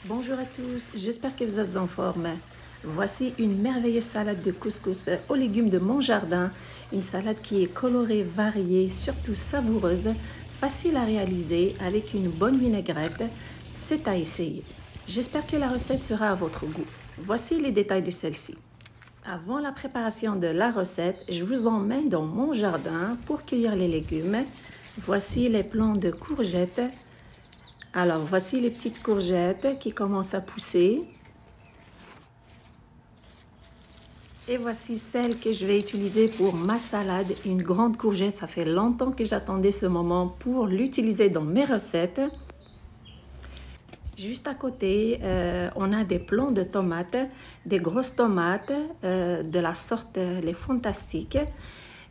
Bonjour à tous, j'espère que vous êtes en forme. Voici une merveilleuse salade de couscous aux légumes de mon jardin. Une salade qui est colorée, variée, surtout savoureuse, facile à réaliser avec une bonne vinaigrette. C'est à essayer. J'espère que la recette sera à votre goût. Voici les détails de celle-ci. Avant la préparation de la recette, je vous emmène dans mon jardin pour cueillir les légumes. Voici les plants de courgettes. Alors, voici les petites courgettes qui commencent à pousser. Et voici celle que je vais utiliser pour ma salade. Une grande courgette, ça fait longtemps que j'attendais ce moment pour l'utiliser dans mes recettes. Juste à côté, on a des plants de tomates, des grosses tomates de la sorte les fantastiques.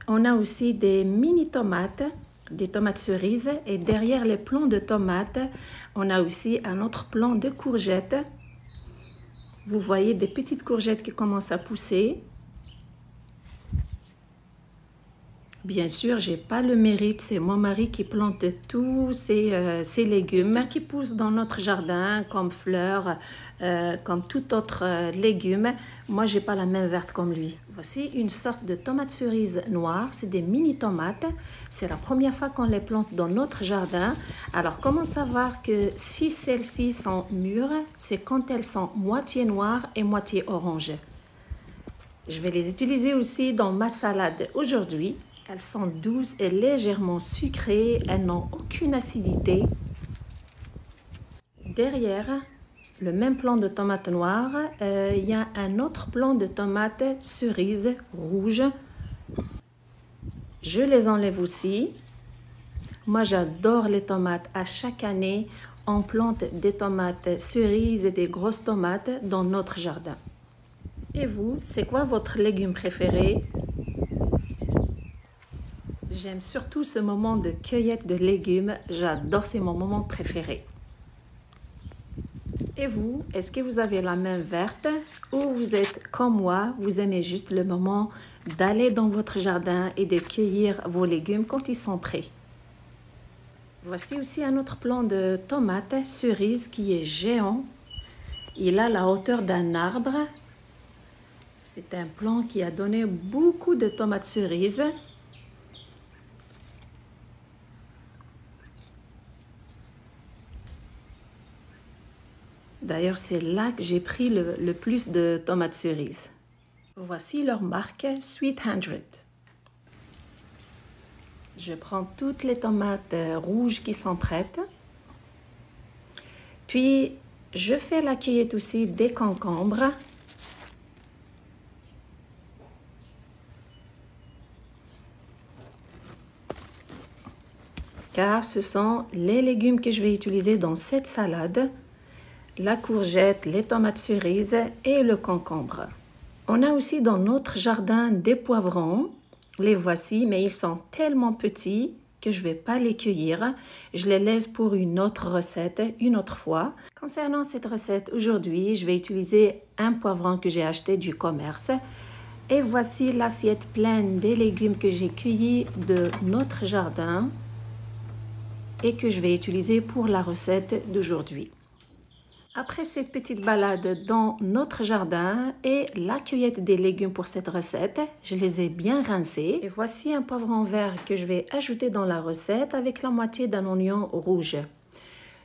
On a aussi des mini tomates, des tomates cerises, et derrière les plants de tomates, on a aussi un autre plant de courgettes. Vous voyez des petites courgettes qui commencent à pousser. Bien sûr, j'ai pas le mérite, c'est mon mari qui plante tous ces légumes qui poussent dans notre jardin, comme fleurs, comme tout autre légume. Moi, j'ai pas la main verte comme lui. Voici une sorte de tomate cerise noire, c'est des mini tomates. C'est la première fois qu'on les plante dans notre jardin. Alors, comment savoir que si celles-ci sont mûres, c'est quand elles sont moitié noires et moitié orange. Je vais les utiliser aussi dans ma salade aujourd'hui. Elles sont douces et légèrement sucrées, elles n'ont aucune acidité. Derrière le même plant de tomates noires, il y a un autre plant de tomates cerises rouges. Je les enlève aussi. Moi, j'adore les tomates. À chaque année, on plante des tomates cerises et des grosses tomates dans notre jardin. Et vous, c'est quoi votre légume préféré? J'aime surtout ce moment de cueillette de légumes. J'adore, c'est mon moment préféré. Et vous, est-ce que vous avez la main verte ou vous êtes comme moi, vous aimez juste le moment d'aller dans votre jardin et de cueillir vos légumes quand ils sont prêts? Voici aussi un autre plant de tomates cerises qui est géant. Il a la hauteur d'un arbre. C'est un plant qui a donné beaucoup de tomates cerises. D'ailleurs, c'est là que j'ai pris le plus de tomates cerises. Voici leur marque Sweet 100. Je prends toutes les tomates rouges qui sont prêtes. Puis, je fais la cueillette aussi des concombres. Car ce sont les légumes que je vais utiliser dans cette salade. La courgette, les tomates cerises et le concombre. On a aussi dans notre jardin des poivrons. Les voici, mais ils sont tellement petits que je ne vais pas les cueillir. Je les laisse pour une autre recette, une autre fois. Concernant cette recette, aujourd'hui, je vais utiliser un poivron que j'ai acheté du commerce. Et voici l'assiette pleine des légumes que j'ai cueillis de notre jardin et que je vais utiliser pour la recette d'aujourd'hui. Après cette petite balade dans notre jardin et la cueillette des légumes pour cette recette, je les ai bien rincés. Et voici un poivron vert que je vais ajouter dans la recette avec la moitié d'un oignon rouge.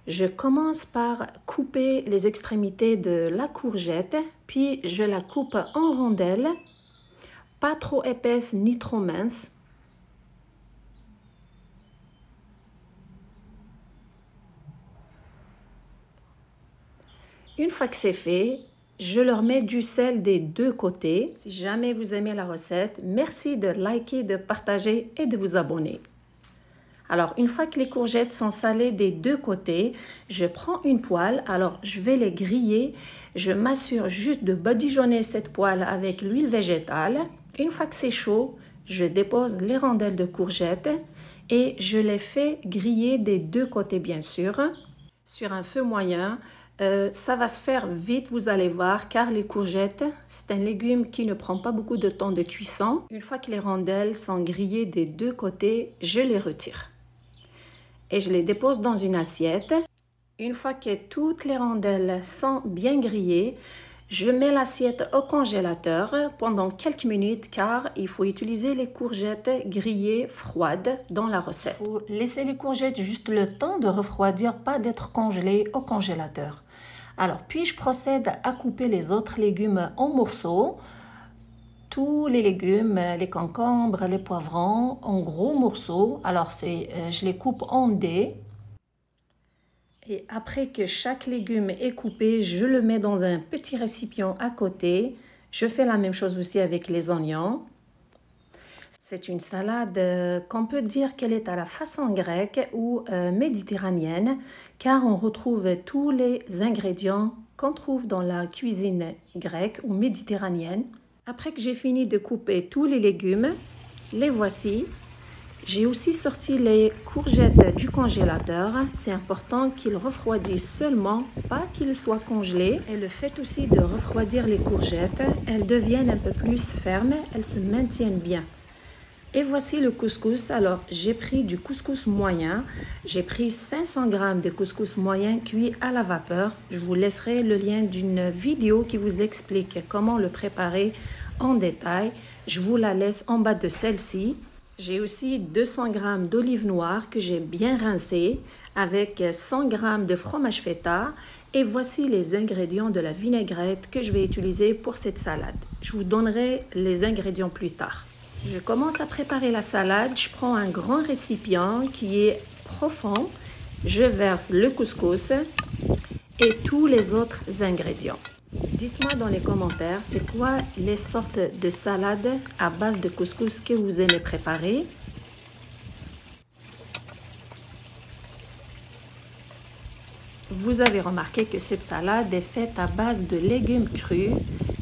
Je commence par couper les extrémités de la courgette, puis je la coupe en rondelles, pas trop épaisse ni trop mince. Une fois que c'est fait, je leur mets du sel des deux côtés. Si jamais vous aimez la recette, merci de liker, de partager et de vous abonner. Alors, une fois que les courgettes sont salées des deux côtés, je prends une poêle. Alors, je vais les griller. Je m'assure juste de badigeonner cette poêle avec l'huile végétale. Une fois que c'est chaud, je dépose les rondelles de courgettes et je les fais griller des deux côtés, bien sûr, sur un feu moyen. Ça va se faire vite, vous allez voir, car les courgettes, c'est un légume qui ne prend pas beaucoup de temps de cuisson. Une fois que les rondelles sont grillées des deux côtés, je les retire. Et je les dépose dans une assiette. Une fois que toutes les rondelles sont bien grillées, je mets l'assiette au congélateur pendant quelques minutes car il faut utiliser les courgettes grillées froides dans la recette. Il faut laisser les courgettes juste le temps de refroidir, pas d'être congelées au congélateur. Alors, puis je procède à couper les autres légumes en morceaux. Tous les légumes, les concombres, les poivrons en gros morceaux. Alors, je les coupe en dés. Et après que chaque légume est coupé, je le mets dans un petit récipient à côté. Je fais la même chose aussi avec les oignons. C'est une salade qu'on peut dire qu'elle est à la façon grecque ou méditerranéenne, car on retrouve tous les ingrédients qu'on trouve dans la cuisine grecque ou méditerranéenne. Après que j'ai fini de couper tous les légumes, les voici. J'ai aussi sorti les courgettes du congélateur. C'est important qu'ils refroidissent seulement, pas qu'ils soient congelés. Et le fait aussi de refroidir les courgettes, elles deviennent un peu plus fermes, elles se maintiennent bien. Et voici le couscous. Alors, j'ai pris du couscous moyen. J'ai pris 500 g de couscous moyen cuit à la vapeur. Je vous laisserai le lien d'une vidéo qui vous explique comment le préparer en détail. Je vous la laisse en bas de celle-ci. J'ai aussi 200 g d'olive noire que j'ai bien rincé avec 100 g de fromage feta. Et voici les ingrédients de la vinaigrette que je vais utiliser pour cette salade. Je vous donnerai les ingrédients plus tard. Je commence à préparer la salade. Je prends un grand récipient qui est profond. Je verse le couscous et tous les autres ingrédients. Dites-moi dans les commentaires, c'est quoi les sortes de salades à base de couscous que vous aimez préparer. Vous avez remarqué que cette salade est faite à base de légumes crus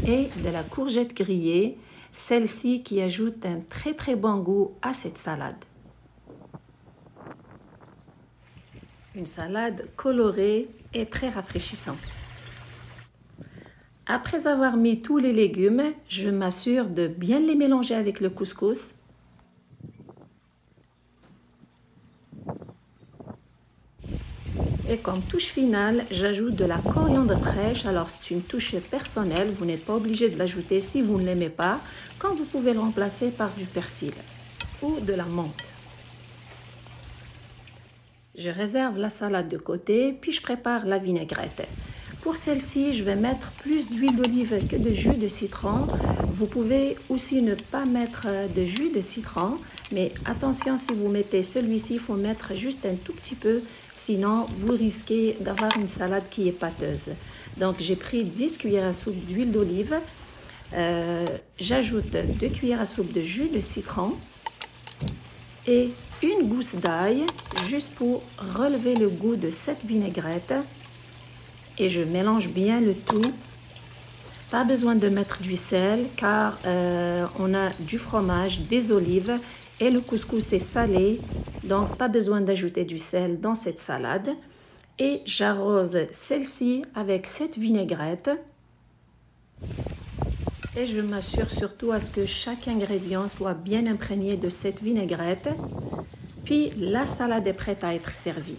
et de la courgette grillée, celle-ci qui ajoute un très bon goût à cette salade. Une salade colorée et très rafraîchissante. Après avoir mis tous les légumes, je m'assure de bien les mélanger avec le couscous. Et comme touche finale, j'ajoute de la coriandre fraîche. Alors c'est une touche personnelle, vous n'êtes pas obligé de l'ajouter si vous ne l'aimez pas, quand vous pouvez le remplacer par du persil ou de la menthe. Je réserve la salade de côté, puis je prépare la vinaigrette. Pour celle-ci, je vais mettre plus d'huile d'olive que de jus de citron. Vous pouvez aussi ne pas mettre de jus de citron, mais attention, si vous mettez celui-ci, il faut mettre juste un tout petit peu, sinon vous risquez d'avoir une salade qui est pâteuse. Donc j'ai pris 10 cuillères à soupe d'huile d'olive. J'ajoute 2 cuillères à soupe de jus de citron et une gousse d'ail, juste pour relever le goût de cette vinaigrette. Et je mélange bien le tout. Pas besoin de mettre du sel car on a du fromage, des olives et le couscous est salé. Donc pas besoin d'ajouter du sel dans cette salade. Et j'arrose celle-ci avec cette vinaigrette. Et je m'assure surtout à ce que chaque ingrédient soit bien imprégné de cette vinaigrette. Puis la salade est prête à être servie.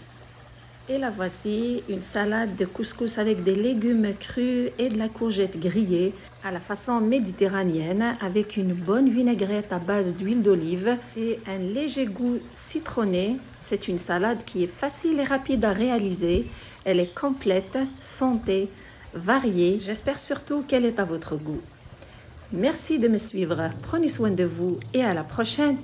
Et la voici, une salade de couscous avec des légumes crus et de la courgette grillée à la façon méditerranéenne avec une bonne vinaigrette à base d'huile d'olive et un léger goût citronné. C'est une salade qui est facile et rapide à réaliser. Elle est complète, santé, variée. J'espère surtout qu'elle est à votre goût. Merci de me suivre. Prenez soin de vous et à la prochaine.